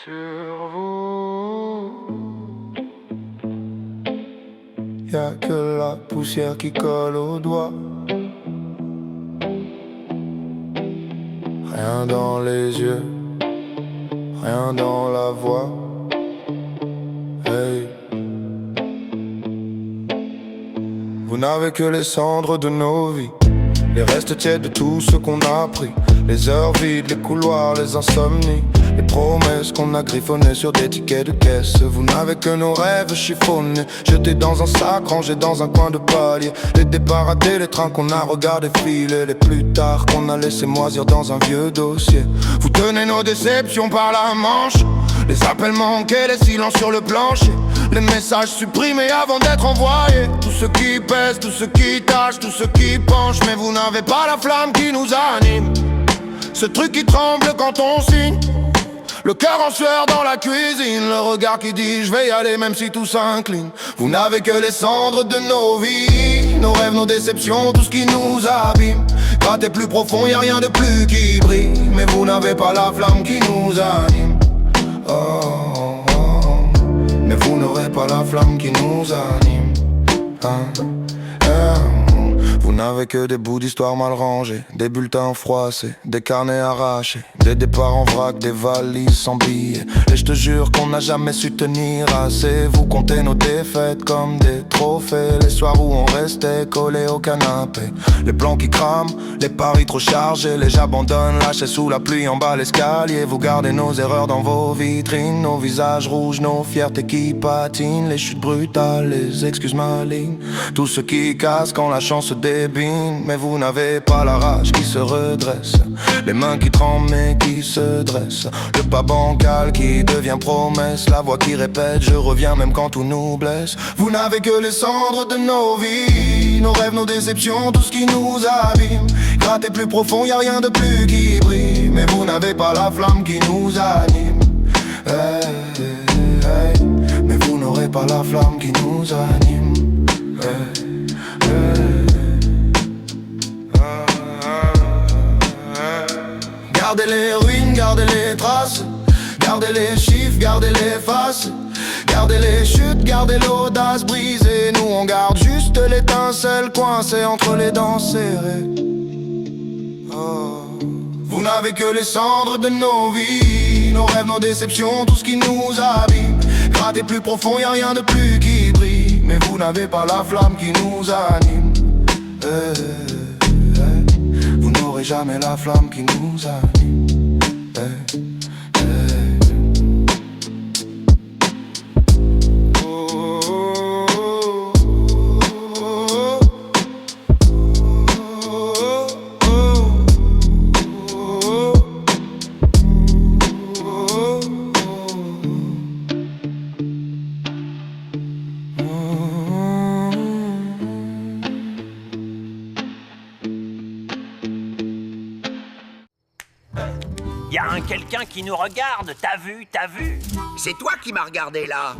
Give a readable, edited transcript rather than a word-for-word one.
sur vous. Y'a que la poussière qui colle aux doigts. Rien dans les yeux, rien dans la voix. Hey. Vous n'avez que les cendres de nos vies, les restes tièdes de tout ce qu'on a pris. Les heures vides, les couloirs, les insomnies, les promesses qu'on a griffonnées sur des tickets de caisse. Vous n'avez que nos rêves chiffonnés, jetés dans un sac, rangés dans un coin de palier. Les départs ratés, les trains qu'on a regardés filer, les plus tard qu'on a laissé moisir dans un vieux dossier. Vous tenez nos déceptions par la manche, les appels manqués, les silences sur le plancher, les messages supprimés avant d'être envoyés. Tout ce qui pèse, tout ce qui tâche, tout ce qui penche. Mais vous n'avez pas la flamme qui nous anime, ce truc qui tremble quand on signe, le cœur en sueur dans la cuisine, le regard qui dit je vais y aller même si tout s'incline. Vous n'avez que les cendres de nos vies, nos rêves, nos déceptions, tout ce qui nous abîme. Grattez plus profond, y a rien de plus qui brille, mais vous n'avez pas la flamme qui nous anime. Oh, oh, oh. Mais vous n'aurez pas la flamme qui nous anime. Vous n'avez que des bouts d'histoire mal rangés, des bulletins froissés, des carnets arrachés, des départs en vrac, des valises sans billets. Et je te jure qu'on n'a jamais su tenir assez. Vous comptez nos défaites comme des trophées, les soirs où on restait collés au canapé, les plans qui crament, les paris trop chargés, les j'abandonne lâchés sous la pluie en bas l'escalier. Vous gardez nos erreurs dans vos vitrines, nos visages rouges, nos fiertés qui patinent, les chutes brutales, les excuses malignes, tout ce qui casse quand la chance se débine. Mais vous n'avez pas la rage qui se redresse, les mains qui tremblent mais qui se dressent, le pas bancal qui devient promesse, la voix qui répète je reviens même quand tout nous blesse. Vous n'avez que les cendres de nos vies, nos rêves, nos déceptions, tout ce qui nous abîme. Grattez plus profond, y a rien de plus qui brille, mais vous n'avez pas la flamme qui nous anime. Hey, hey, mais vous n'aurez pas la flamme qui nous anime. Hey, hey. Gardez les ruines, gardez les traces, gardez les chiffres, gardez les faces, gardez les chutes, gardez l'audace brisée. Nous on garde juste l'étincelle coincée entre les dents serrées. Oh. Vous n'avez que les cendres de nos vies, nos rêves, nos déceptions, tout ce qui nous abîme. Grattez plus profond, y a rien de plus qui brille, mais vous n'avez pas la flamme qui nous anime. Vous n'aurez jamais la flamme qui nous anime. Y'a quelqu'un qui nous regarde, t'as vu? C'est toi qui m'as regardé là.